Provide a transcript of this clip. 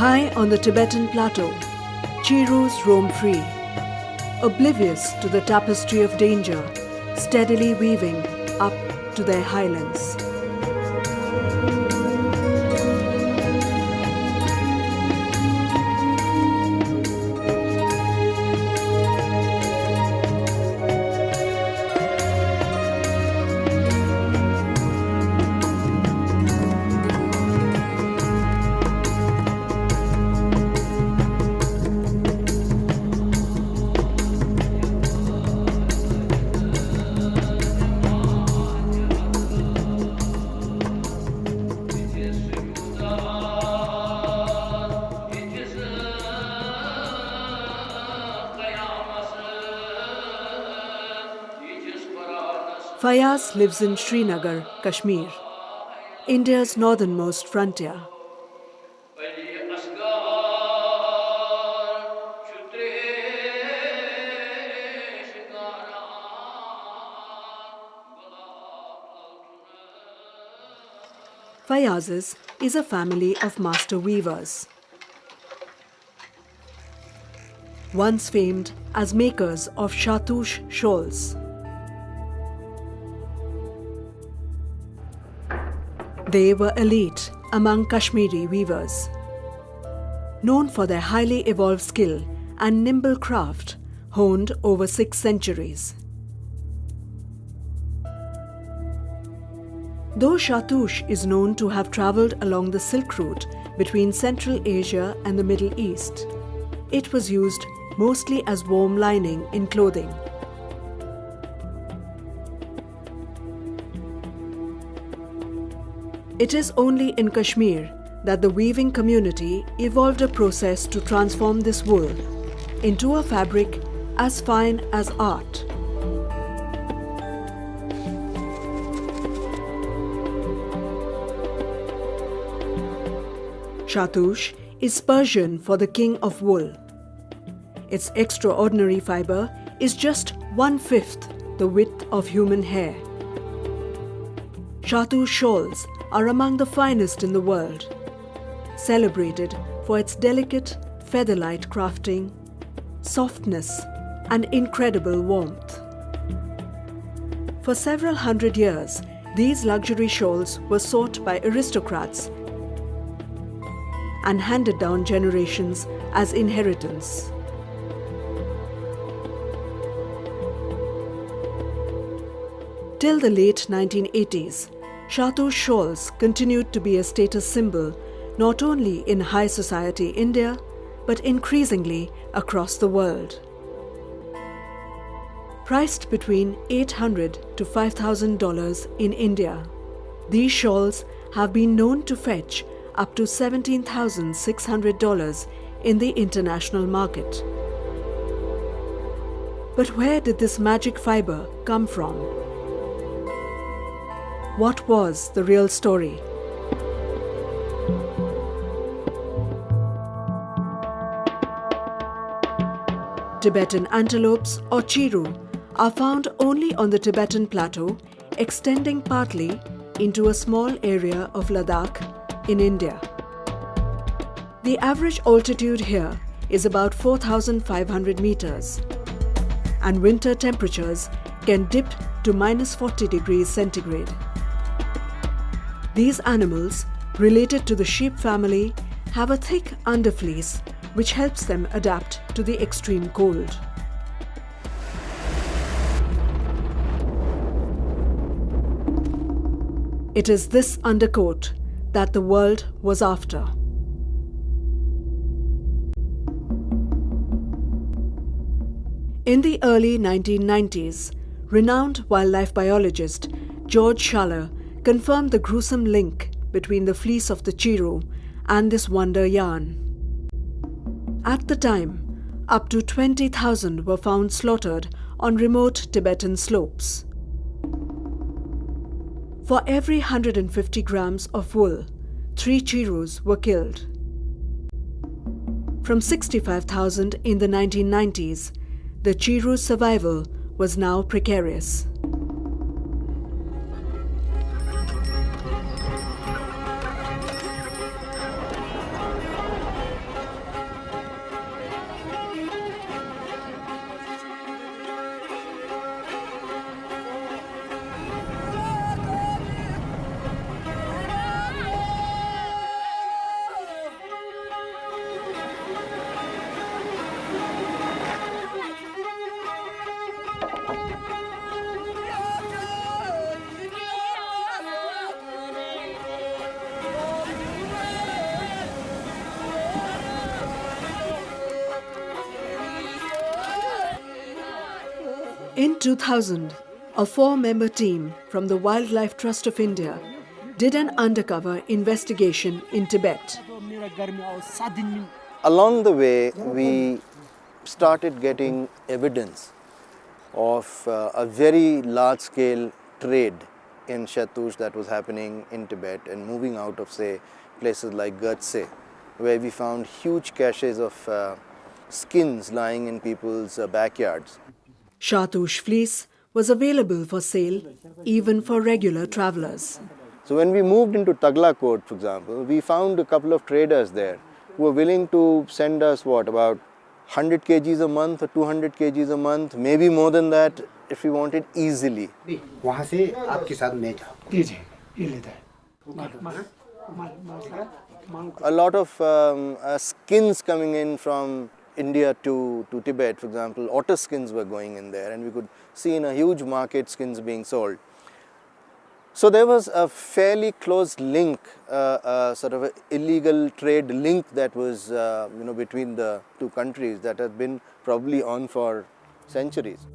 High on the Tibetan plateau, Chirus roam free, oblivious to the tapestry of danger, steadily weaving up to their highlands. Fayaz lives in Srinagar, Kashmir, India's northernmost frontier. Fayaz's is a family of master weavers. Once famed as makers of Shahtoosh shawls. They were elite among Kashmiri weavers, known for their highly evolved skill and nimble craft honed over 6 centuries. Though Shahtoosh is known to have travelled along the Silk Route between Central Asia and the Middle East, it was used mostly as warm lining in clothing. It is only in Kashmir that the weaving community evolved a process to transform this wool into a fabric as fine as art. Shahtoosh is Persian for the king of wool. Its extraordinary fibre is just 1/5 the width of human hair. Shahtoosh shawls are among the finest in the world, celebrated for its delicate, feather-light crafting, softness, and incredible warmth. For several hundred years, these luxury shawls were sought by aristocrats and handed down generations as inheritance. Till the late 1980s, Shahtoosh shawls continued to be a status symbol not only in high society India, but increasingly across the world. Priced between $800 to $5,000 in India, these shawls have been known to fetch up to $17,600 in the international market. But where did this magic fibre come from? What was the real story? Tibetan antelopes or Chiru are found only on the Tibetan plateau, extending partly into a small area of Ladakh in India. The average altitude here is about 4,500 meters, and winter temperatures can dip to -40 degrees centigrade. These animals, related to the sheep family, have a thick underfleece which helps them adapt to the extreme cold. It is this undercoat that the world was after. In the early 1990s, renowned wildlife biologist George Schaller confirmed the gruesome link between the fleece of the Chiru and this wonder yarn. At the time, up to 20,000 were found slaughtered on remote Tibetan slopes. For every 150 grams of wool, 3 Chirus were killed. From 65,000 in the 1990s, the Chiru's survival was now precarious. In 2000, a 4-member team from the Wildlife Trust of India did an undercover investigation in Tibet. Along the way, we started getting evidence of a very large-scale trade in Shahtoosh that was happening in Tibet and moving out of, say, places like Gertse, where we found huge caches of skins lying in people's backyards. Shahtoosh fleece was available for sale even for regular travelers. So when we moved into Taglakot, for example, we found a couple of traders there who were willing to send us about 100 kgs a month or 200 kgs a month, maybe more than that if we wanted easily. A lot of skins coming in from India to Tibet, for example, otter skins were going in there, and we could see in a huge market skins being sold. So there was a fairly close link, sort of an illegal trade link that was between the two countries that had been probably on for centuries.